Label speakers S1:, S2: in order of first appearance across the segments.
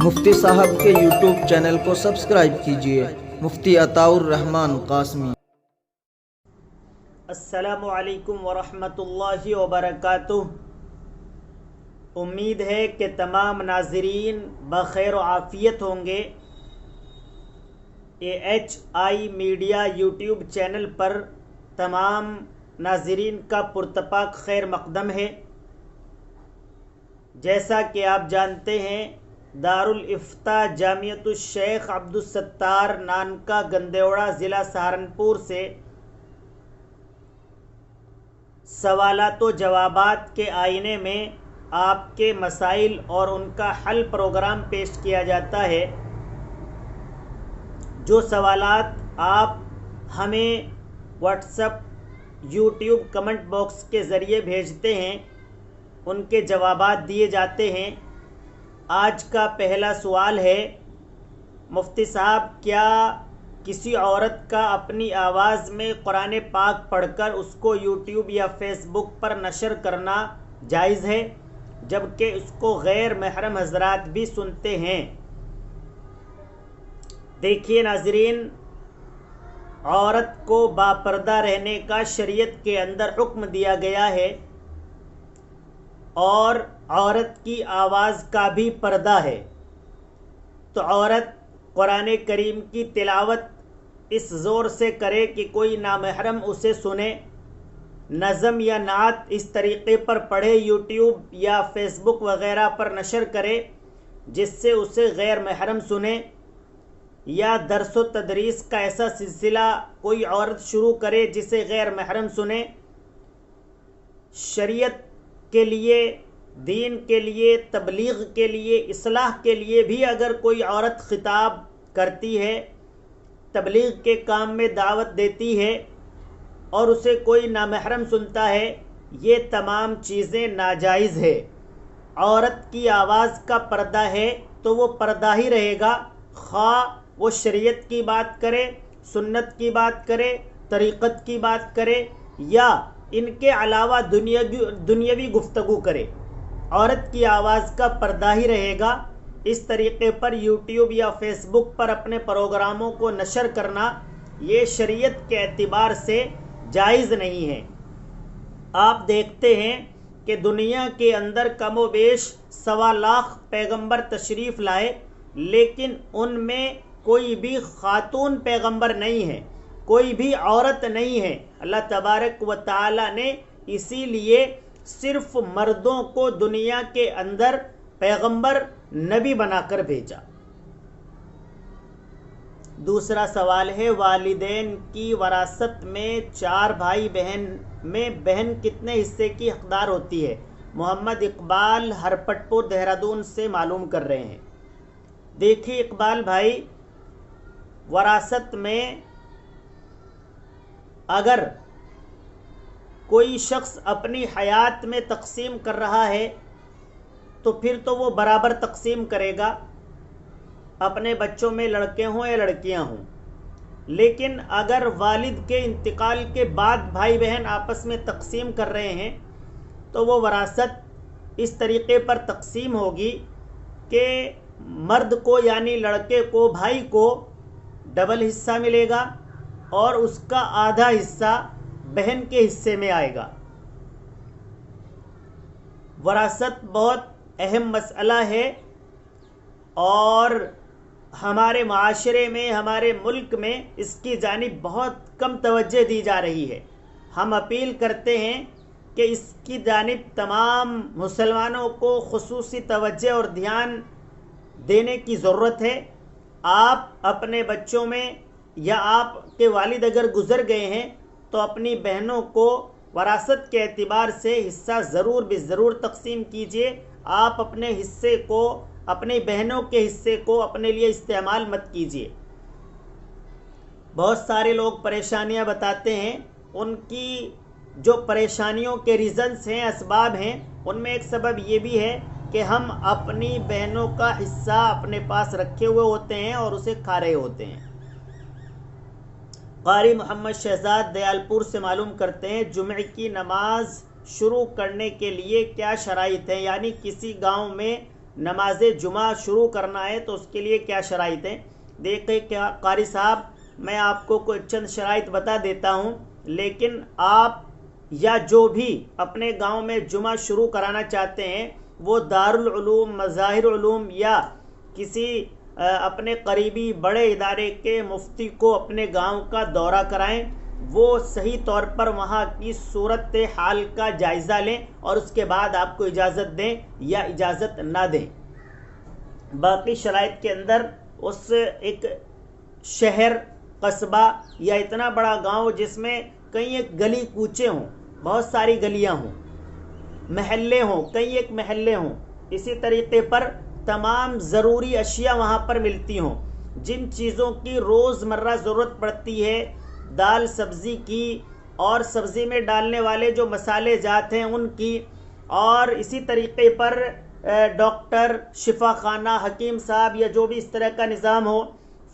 S1: مفتی صاحب کے YouTube channel کو سبسکرائب کیجیے، مفتی عطاء الرحمن قاسمی۔
S2: السلام علیکم ورحمۃ اللہ وبرکاتہ۔ امید ہے کہ تمام ناظرین بخیر و عافیت ہوں گے۔ AHI میڈیا یوٹیوب چینل پر تمام ناظرین کا پرتپاک خیر مقدم ہے۔ جیسا کہ آپ جانتے ہیں، دارالافتاء جامعۃ الشیخ عبدالستار نانکا گندیوڑا ضلع سہارنپور سے سوالات و جوابات کے آئینے میں آپ کے مسائل اور ان کا حل پروگرام پیش کیا جاتا ہے۔ جو سوالات آپ ہمیں what's app, YouTube comment box کے ذریعے بھیجتے ہیں، ان کے جوابات دیے جاتے ہیں۔ آج کا پہلا سوال ہے، مفتی صاحب کیا کسی عورت کا اپنی آواز میں قرآن پاک پڑھ کر اس کو یوٹیوب یا فیس بک پر نشر کرنا جائز ہے، جبکہ اس کو غیر محرم حضرات بھی سنتے ہیں؟ دیکھیے ناظرین، عورت کو باپردہ رہنے کا شریعت کے اندر حکم دیا گیا ہے، اور عورت کی آواز کا بھی پردہ ہے۔ تو عورت قرآن کریم کی تلاوت اس زور سے کرے کہ کوئی نامحرم اسے سنے، نظم یا نعت اس طریقے پر پڑھے، یوٹیوب یا فیس بک وغیرہ پر نشر کرے جس سے اسے غیر محرم سنے، یا درس و تدریس کا ایسا سلسلہ کوئی عورت شروع کرے جسے غیر محرم سنے۔ شریعت کے لیے، دین کے لیے، تبلیغ کے لیے، اصلاح کے لیے بھی اگر کوئی عورت خطاب کرتی ہے، تبلیغ کے کام میں دعوت دیتی ہے، اور اسے کوئی نامحرم سنتا ہے، یہ تمام چیزیں ناجائز ہے۔ عورت کی آواز کا پردہ ہے تو وہ پردہ ہی رہے گا، خواہ وہ شریعت کی بات کرے، سنت کی بات کرے، طریقت کی بات کرے، یا ان کے علاوہ دنیاوی گفتگو کرے، عورت کی آواز کا پردہ ہی رہے گا۔ اس طریقے پر یوٹیوب یا فیس بک پر اپنے پروگراموں کو نشر کرنا یہ شریعت کے اعتبار سے جائز نہیں ہے۔ آپ دیکھتے ہیں کہ دنیا کے اندر کم و بیش 1.25 لاکھ پیغمبر تشریف لائے، لیکن ان میں کوئی بھی خاتون پیغمبر نہیں ہے، کوئی بھی عورت نہیں ہے۔ اللہ تبارک و تعالی نے اسی لیے صرف مردوں کو دنیا کے اندر پیغمبر، نبی بنا کر بھیجا۔ دوسرا سوال ہے، والدین کی وراثت میں 4 بھائی بہن میں بہن کتنے حصے کی حقدار ہوتی ہے؟ محمد اقبال ہرپٹ پور دہرادون سے معلوم کر رہے ہیں۔ دیکھیے اقبال بھائی، وراثت میں اگر کوئی شخص اپنی حیات میں تقسیم کر رہا ہے تو پھر تو وہ برابر تقسیم کرے گا، اپنے بچوں میں لڑکے ہوں یا لڑکیاں ہوں۔ لیکن اگر والد کے انتقال کے بعد بھائی بہن آپس میں تقسیم کر رہے ہیں تو وہ وراثت اس طریقے پر تقسیم ہوگی کہ مرد کو یعنی لڑکے کو، بھائی کو ڈبل حصہ ملے گا، اور اس کا آدھا حصہ بہن کے حصے میں آئے گا۔ وراثت بہت اہم مسئلہ ہے، اور ہمارے معاشرے میں، ہمارے ملک میں اس کی جانب بہت کم توجہ دی جا رہی ہے۔ ہم اپیل کرتے ہیں کہ اس کی جانب تمام مسلمانوں کو خصوصی توجہ اور دھیان دینے کی ضرورت ہے۔ آپ اپنے بچوں میں، یا آپ کے والد اگر گزر گئے ہیں تو اپنی بہنوں کو وراثت کے اعتبار سے حصہ ضرور ضرور تقسیم کیجیے۔ آپ اپنے حصے کو، اپنی بہنوں کے حصے کو اپنے لیے استعمال مت کیجیے۔ بہت سارے لوگ پریشانیاں بتاتے ہیں، ان کی جو پریشانیوں کے ریزنز ہیں، اسباب ہیں، ان میں ایک سبب یہ بھی ہے کہ ہم اپنی بہنوں کا حصہ اپنے پاس رکھے ہوئے ہوتے ہیں اور اسے کھا رہے ہوتے ہیں۔ قاری محمد شہزاد دیالپور سے معلوم کرتے ہیں، جمعہ کی نماز شروع کرنے کے لیے کیا شرائط ہیں؟ یعنی کسی گاؤں میں نماز جمعہ شروع کرنا ہے تو اس کے لیے کیا شرائط ہیں؟ دیکھیں کیا قاری صاحب، میں آپ کو کوئی چند شرائط بتا دیتا ہوں، لیکن آپ یا جو بھی اپنے گاؤں میں جمعہ شروع کرانا چاہتے ہیں وہ دارالعلوم، مظاہر علوم یا کسی اپنے قریبی بڑے ادارے کے مفتی کو اپنے گاؤں کا دورہ کرائیں، وہ صحیح طور پر وہاں کی صورت حال کا جائزہ لیں اور اس کے بعد آپ کو اجازت دیں یا اجازت نہ دیں۔ باقی شرائط کے اندر اس ایک شہر، قصبہ یا اتنا بڑا گاؤں جس میں کئی ایک گلی کوچے ہوں، بہت ساری گلیاں ہوں، محلے ہوں، کئی ایک محلے ہوں، اسی طریقے پر تمام ضروری اشیاء وہاں پر ملتی ہوں، جن چیزوں کی روز مرہ ضرورت پڑتی ہے، دال سبزی کی اور سبزی میں ڈالنے والے جو مسالے جات ہیں ان کی، اور اسی طریقے پر ڈاکٹر، شفا خانہ، حکیم صاحب یا جو بھی اس طرح کا نظام ہو،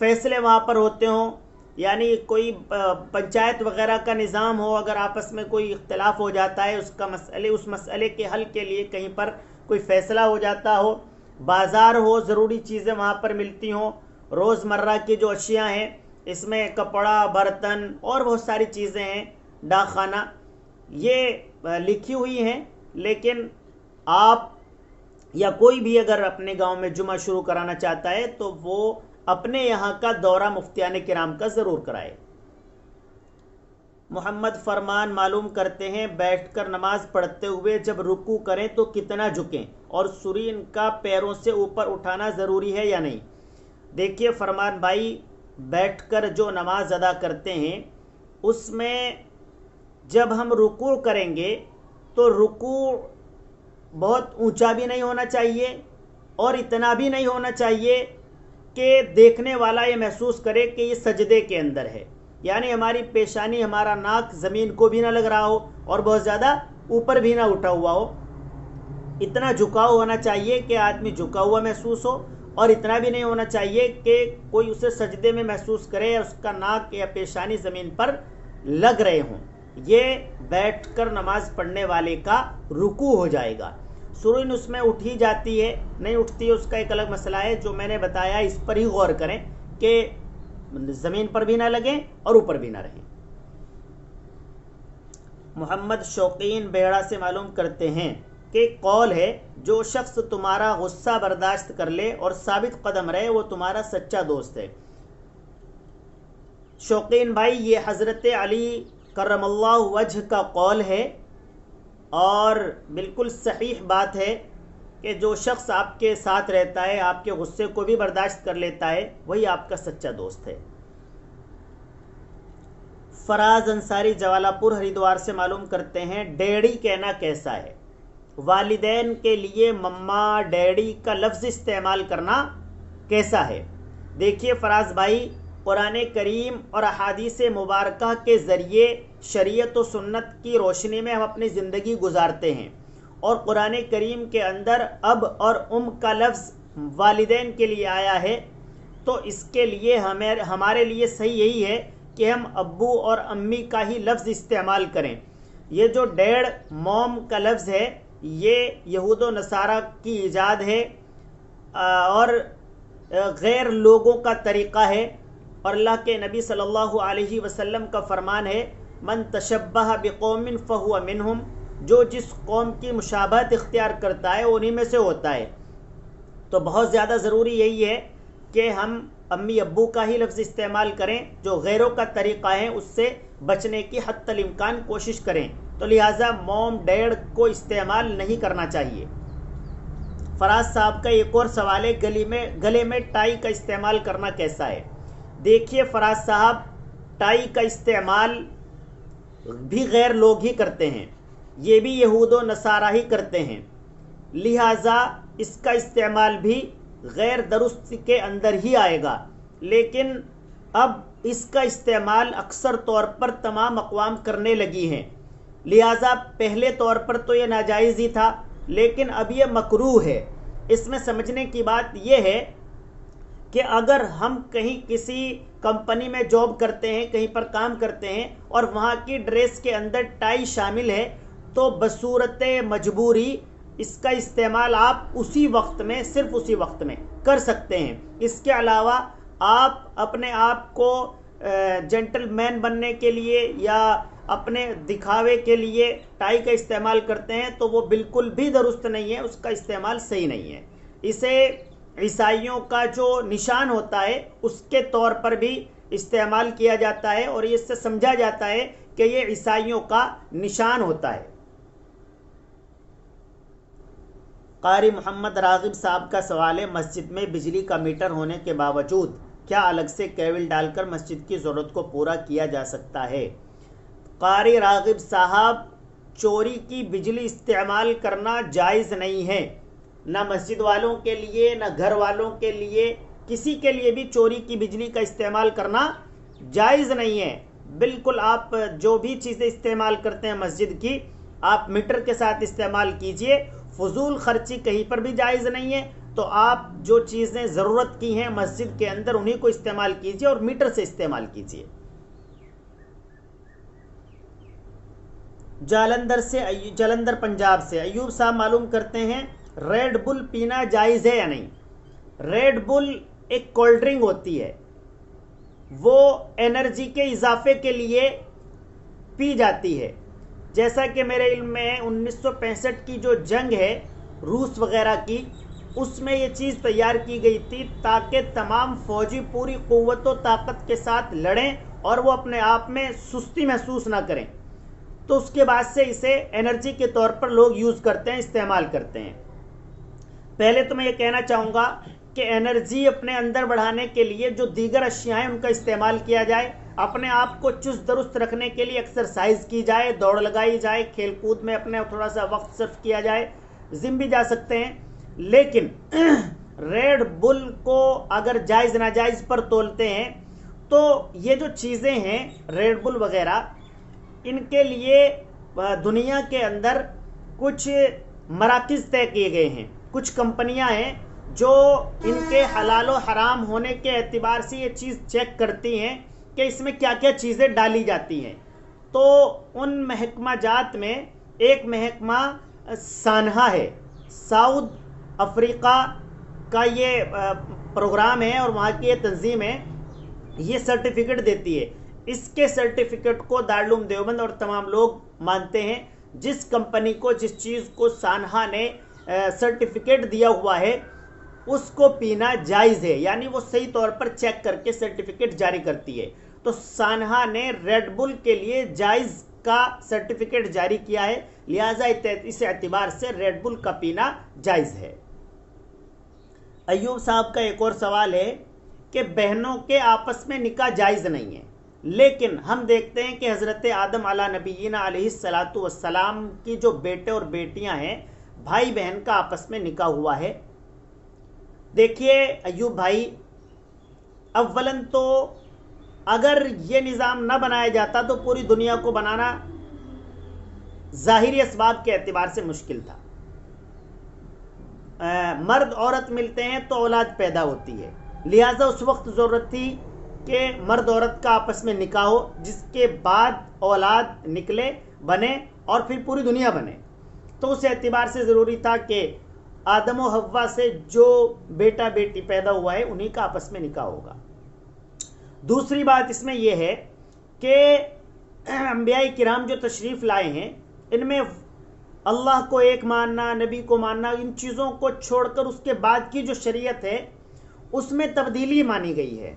S2: فیصلے وہاں پر ہوتے ہوں، یعنی کوئی پنچایت وغیرہ کا نظام ہو، اگر آپس میں کوئی اختلاف ہو جاتا ہے اس مسئلے کے حل کے لیے کہیں پر کوئی فیصلہ ہو جاتا ہو، بازار ہو، ضروری چیزیں وہاں پر ملتی ہوں، روز مرہ کی جو اشیاء ہیں اس میں کپڑا، برتن اور بہت ساری چیزیں ہیں، ڈاک خانہ، یہ لکھی ہوئی ہیں، لیکن آپ یا کوئی بھی اگر اپنے گاؤں میں جمعہ شروع کرانا چاہتا ہے تو وہ اپنے یہاں کا دورہ مفتیان کرام کا ضرور کرائے۔ محمد فرمان معلوم کرتے ہیں بیٹھ کر نماز پڑھتے ہوئے جب رکوع کریں تو کتنا جھکیں اور سرین کا پیروں سے اوپر اٹھانا ضروری ہے یا نہیں؟ دیکھیے فرمان بھائی، بیٹھ کر جو نماز ادا کرتے ہیں اس میں جب ہم رکوع کریں گے تو رکوع بہت اونچا بھی نہیں ہونا چاہیے اور اتنا بھی نہیں ہونا چاہیے کہ دیکھنے والا یہ محسوس کرے کہ یہ سجدے کے اندر ہے، یعنی ہماری پیشانی، ہمارا ناک زمین کو بھی نہ لگ رہا ہو اور بہت زیادہ اوپر بھی نہ اٹھا ہوا ہو۔ اتنا جھکاؤ ہونا چاہیے کہ آدمی جھکا ہوا محسوس ہو، اور اتنا بھی نہیں ہونا چاہیے کہ کوئی اسے سجدے میں محسوس کرے اس کا ناک یا پیشانی زمین پر لگ رہے ہوں۔ یہ بیٹھ کر نماز پڑھنے والے کا رکوع ہو جائے گا۔ سرین اس میں اٹھی جاتی ہے، نہیں اٹھتی ہے، اس کا ایک الگ مسئلہ ہے جو میں نے بتایا، اس پر ہی غور کریں کہ زمین پر بھی نہ لگیں اور اوپر بھی نہ رہیں۔ محمد شوقین بیڑا سے معلوم کرتے ہیں کہ قول ہے جو شخص تمہارا غصہ برداشت کر لے اور ثابت قدم رہے وہ تمہارا سچا دوست ہے۔ شوقین بھائی، یہ حضرت علی کرم اللہ وجہ کا قول ہے اور بالکل صحیح بات ہے کہ جو شخص آپ کے ساتھ رہتا ہے، آپ کے غصے کو بھی برداشت کر لیتا ہے، وہی آپ کا سچا دوست ہے۔ فراز انصاری جوالہ پور ہریدوار سے معلوم کرتے ہیں ڈیڈی کہنا کیسا ہے؟ والدین کے لیے مما، ڈیڈی کا لفظ استعمال کرنا کیسا ہے؟ دیکھیے فراز بھائی، قرآن کریم اور احادیث مبارکہ کے ذریعے شریعت و سنت کی روشنی میں ہم اپنی زندگی گزارتے ہیں، اور قرآن کریم کے اندر اب اور کا لفظ والدین کے لیے آیا ہے، تو اس کے لیے ہمارے لیے صحیح یہی ہے کہ ہم ابو اور امی کا ہی لفظ استعمال کریں۔ یہ جو ڈیڈ، موم کا لفظ ہے، یہ یہود و نصارہ کی ایجاد ہے اور غیر لوگوں کا طریقہ ہے، اور اللہ کے نبی صلی اللہ علیہ وسلم کا فرمان ہے من تشبہ بقوم فہو منہم، جو جس قوم کی مشابہت اختیار کرتا ہے انہی میں سے ہوتا ہے۔ تو بہت زیادہ ضروری یہی ہے کہ ہم امی ابو کا ہی لفظ استعمال کریں، جو غیروں کا طریقہ ہے اس سے بچنے کی حتی الامکان کوشش کریں، تو لہٰذا موم، ڈیڈ کو استعمال نہیں کرنا چاہیے۔ فراز صاحب کا ایک اور سوال ہے گلے میں ٹائی کا استعمال کرنا کیسا ہے؟ دیکھیے فراز صاحب، ٹائی کا استعمال بھی غیر لوگ ہی کرتے ہیں، یہ بھی یہود و نصارہ ہی کرتے ہیں، لہٰذا اس کا استعمال بھی غیر درست کے اندر ہی آئے گا، لیکن اب اس کا استعمال اکثر طور پر تمام اقوام کرنے لگی ہیں، لہٰذا پہلے طور پر تو یہ ناجائز ہی تھا، لیکن اب یہ مکروہ ہے۔ اس میں سمجھنے کی بات یہ ہے کہ اگر ہم کہیں کسی کمپنی میں جاب کرتے ہیں، کہیں پر کام کرتے ہیں اور وہاں کی ڈریس کے اندر ٹائی شامل ہے، تو بصورت مجبوری اس کا استعمال آپ اسی وقت میں، صرف اسی وقت میں کر سکتے ہیں۔ اس کے علاوہ آپ اپنے آپ کو جینٹل مین بننے کے لیے یا اپنے دکھاوے کے لیے ٹائی کا استعمال کرتے ہیں تو وہ بالکل بھی درست نہیں ہے، اس کا استعمال صحیح نہیں ہے۔ اسے عیسائیوں کا جو نشان ہوتا ہے اس کے طور پر بھی استعمال کیا جاتا ہے، اور اس سے سمجھا جاتا ہے کہ یہ عیسائیوں کا نشان ہوتا ہے۔ قاری محمد راغب صاحب کا سوال ہے، مسجد میں بجلی کا میٹر ہونے کے باوجود کیا الگ سے کیبل ڈال کر مسجد کی ضرورت کو پورا کیا جا سکتا ہے؟ قاری راغب صاحب، چوری کی بجلی استعمال کرنا جائز نہیں ہے، نہ مسجد والوں کے لیے نہ گھر والوں کے لیے، کسی کے لیے بھی چوری کی بجلی کا استعمال کرنا جائز نہیں ہے۔ بالکل آپ جو بھی چیزیں استعمال کرتے ہیں مسجد کی، آپ میٹر کے ساتھ استعمال کیجئے، فضول خرچی کہیں پر بھی جائز نہیں ہے۔ تو آپ جو چیزیں ضرورت کی ہیں مسجد کے اندر انہی کو استعمال کیجئے اور میٹر سے استعمال کیجئے۔ جلندر پنجاب سے ایوب صاحب معلوم کرتے ہیں ریڈ بل پینا جائز ہے یا نہیں؟ ریڈ بل ایک کولڈ ڈرنک ہوتی ہے، وہ انرجی کے اضافے کے لیے پی جاتی ہے۔ جیسا کہ میرے علم میں 1965 کی جو جنگ ہے روس وغیرہ کی، اس میں یہ چیز تیار کی گئی تھی تاکہ تمام فوجی پوری قوت و طاقت کے ساتھ لڑیں اور وہ اپنے آپ میں سستی محسوس نہ کریں۔ تو اس کے بعد سے اسے انرجی کے طور پر لوگ یوز کرتے ہیں، استعمال کرتے ہیں۔ پہلے تو میں یہ کہنا چاہوں گا کہ انرجی اپنے اندر بڑھانے کے لیے جو دیگر اشیاء ہیں ان کا استعمال کیا جائے، اپنے آپ کو چست درست رکھنے کے لیے ایکسرسائز کی جائے، دوڑ لگائی جائے، کھیل کود میں اپنے تھوڑا سا وقت صرف کیا جائے، جم بھی جا سکتے ہیں۔ لیکن ریڈ بل کو اگر جائز ناجائز پر تولتے ہیں تو یہ جو چیزیں ہیں ریڈ بل وغیرہ، ان کے لیے دنیا کے اندر کچھ مراکز طے کیے گئے ہیں، کچھ کمپنیاں ہیں جو ان کے حلال و حرام ہونے کے اعتبار سے یہ چیز چیک کرتی ہیں کہ اس میں کیا کیا چیزیں ڈالی جاتی ہیں۔ تو ان محکمہ جات میں ایک محکمہ سانحہ ہے، ساؤتھ افریقہ کا یہ پروگرام ہے اور وہاں کی یہ تنظیم ہے، یہ سرٹیفکیٹ دیتی ہے۔ اس کے سرٹیفکیٹ کو دارالعلوم دیوبند اور تمام لوگ مانتے ہیں۔ جس کمپنی کو جس چیز کو سانحہ نے سرٹیفکیٹ دیا ہوا ہے اس کو پینا جائز ہے، یعنی وہ صحیح طور پر چیک کر کے سرٹیفکیٹ جاری کرتی ہے۔ تو سانحہ نے ریڈ بل کے لیے جائز کا سرٹیفکیٹ جاری کیا ہے، لہٰذا اس اعتبار سے ریڈ بل کا پینا جائز ہے۔ ایوب صاحب کا ایک اور سوال ہے کہ بہنوں کے آپس میں نکاح جائز نہیں ہے، لیکن ہم دیکھتے ہیں کہ حضرت آدم علیہ نبینا علیہ الصلاۃ والسلام کی جو بیٹے اور بیٹیاں ہیں، بھائی بہن کا آپس میں نکاح ہوا ہے۔ دیکھیے ایوب بھائی، اولاً تو اگر یہ نظام نہ بنایا جاتا تو پوری دنیا کو بنانا ظاہری اسباب کے اعتبار سے مشکل تھا۔ مرد عورت ملتے ہیں تو اولاد پیدا ہوتی ہے، لہٰذا اس وقت ضرورت تھی کہ مرد عورت کا آپس میں نکاح ہو، جس کے بعد اولاد نکلے، بنے اور پھر پوری دنیا بنے۔ تو اس اعتبار سے ضروری تھا کہ آدم و حوا سے جو بیٹا بیٹی پیدا ہوا ہے انہی کا آپس میں نکاح ہوگا۔ دوسری بات اس میں یہ ہے کہ انبیاء کرام جو تشریف لائے ہیں، ان میں اللہ کو ایک ماننا، نبی کو ماننا، ان چیزوں کو چھوڑ کر اس کے بعد کی جو شریعت ہے اس میں تبدیلی مانی گئی ہے،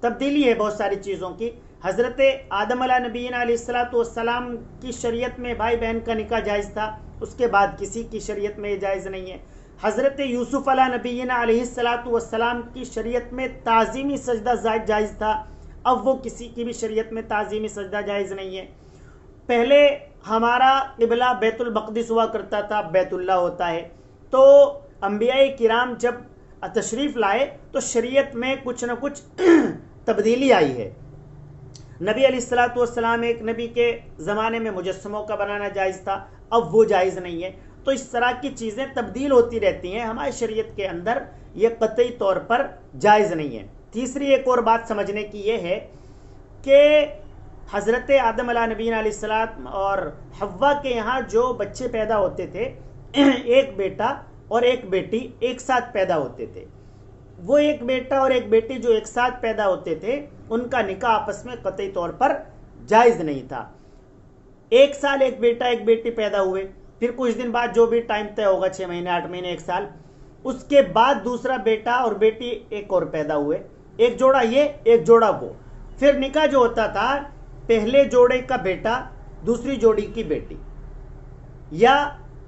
S2: تبدیلی ہے بہت ساری چیزوں کی۔ حضرت آدم علیہ نبینا علیہ الصلاۃ والسلام کی شریعت میں بھائی بہن کا نکاح جائز تھا، اس کے بعد کسی کی شریعت میں یہ جائز نہیں ہے۔ حضرت یوسف علیہ نبینا علیہ الصلاۃ والسلام کی شریعت میں تعظیمی سجدہ جائز تھا، اب وہ کسی کی بھی شریعت میں تعظیمی سجدہ جائز نہیں ہے۔ پہلے ہمارا قبلہ بیت المقدس ہوا کرتا تھا، بیت اللہ ہوتا ہے۔ تو انبیاء کرام جب تشریف لائے تو شریعت میں کچھ نہ کچھ تبدیلی آئی ہے۔ نبی علیہ الصلاۃ والسلام ایک نبی کے زمانے میں مجسموں کا بنانا جائز تھا، اب وہ جائز نہیں ہے۔ تو اس طرح کی چیزیں تبدیل ہوتی رہتی ہیں، ہماری شریعت کے اندر یہ قطعی طور پر جائز نہیں ہے۔ تیسری ایک اور بات سمجھنے کی یہ ہے کہ حضرت آدم علیہ نبینا علیہ السلام اور حوا کے یہاں جو بچے پیدا ہوتے تھے ایک بیٹا اور ایک بیٹی ایک ساتھ پیدا ہوتے تھے، وہ ایک بیٹا اور ایک بیٹی جو ایک ساتھ پیدا ہوتے تھے ان کا نکاح آپس میں قطعی طور پر جائز نہیں تھا۔ ایک سال ایک بیٹا ایک بیٹی پیدا ہوئے، پھر کچھ دن بعد جو بھی ٹائم طے ہوگا 6 مہینے 8 مہینے 1 سال، اس کے بعد دوسرا بیٹا اور بیٹی ایک اور پیدا ہوئے، ایک جوڑا یہ ایک جوڑا وہ، پھر نکاح جو ہوتا تھا پہلے جوڑے کا بیٹا دوسری جوڑی کی بیٹی، یا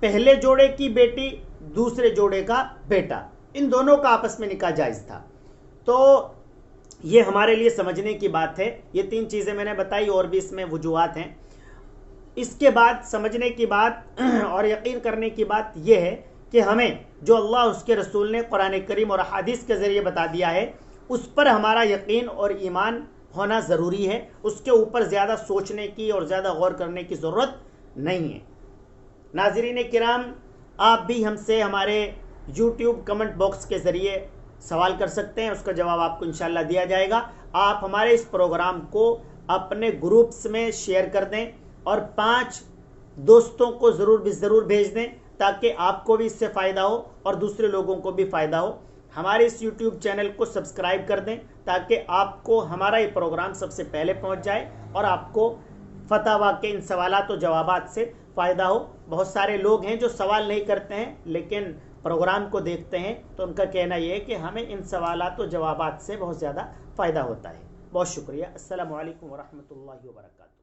S2: پہلے جوڑے کی بیٹی دوسرے جوڑے کا بیٹا، ان دونوں کا آپس میں نکاح جائز تھا۔ تو یہ ہمارے لیے سمجھنے کی بات ہے، یہ 3 چیزیں میں نے بتائی، اور بھی اس میں وجوہات ہیں۔ اس کے بعد سمجھنے کی بات اور یقین کرنے کی بات یہ ہے کہ ہمیں جو اللہ اس کے رسول نے قرآن کریم اور احادیث کے ذریعے بتا دیا ہے اس پر ہمارا یقین اور ایمان ہونا ضروری ہے، اس کے اوپر زیادہ سوچنے کی اور زیادہ غور کرنے کی ضرورت نہیں ہے۔ ناظرین کرام، آپ بھی ہم سے ہمارے یوٹیوب کمنٹ باکس کے ذریعے سوال کر سکتے ہیں، اس کا جواب آپ کو انشاءاللہ دیا جائے گا۔ آپ ہمارے اس پروگرام کو اپنے گروپس میں شیئر کر دیں اور 5 دوستوں کو ضرور بھیج دیں تاکہ آپ کو بھی اس سے فائدہ ہو اور دوسرے لوگوں کو بھی فائدہ ہو۔ ہمارے اس یوٹیوب چینل کو سبسکرائب کر دیں تاکہ آپ کو ہمارا یہ پروگرام سب سے پہلے پہنچ جائے اور آپ کو فتاوی کے ان سوالات و جوابات سے فائدہ ہو۔ بہت سارے لوگ ہیں جو سوال نہیں کرتے ہیں لیکن پروگرام کو دیکھتے ہیں، تو ان کا کہنا یہ ہے کہ ہمیں ان سوالات و جوابات سے بہت زیادہ فائدہ ہوتا ہے۔ بہت شکریہ۔ السلام علیکم ورحمۃ اللہ وبرکاتہ۔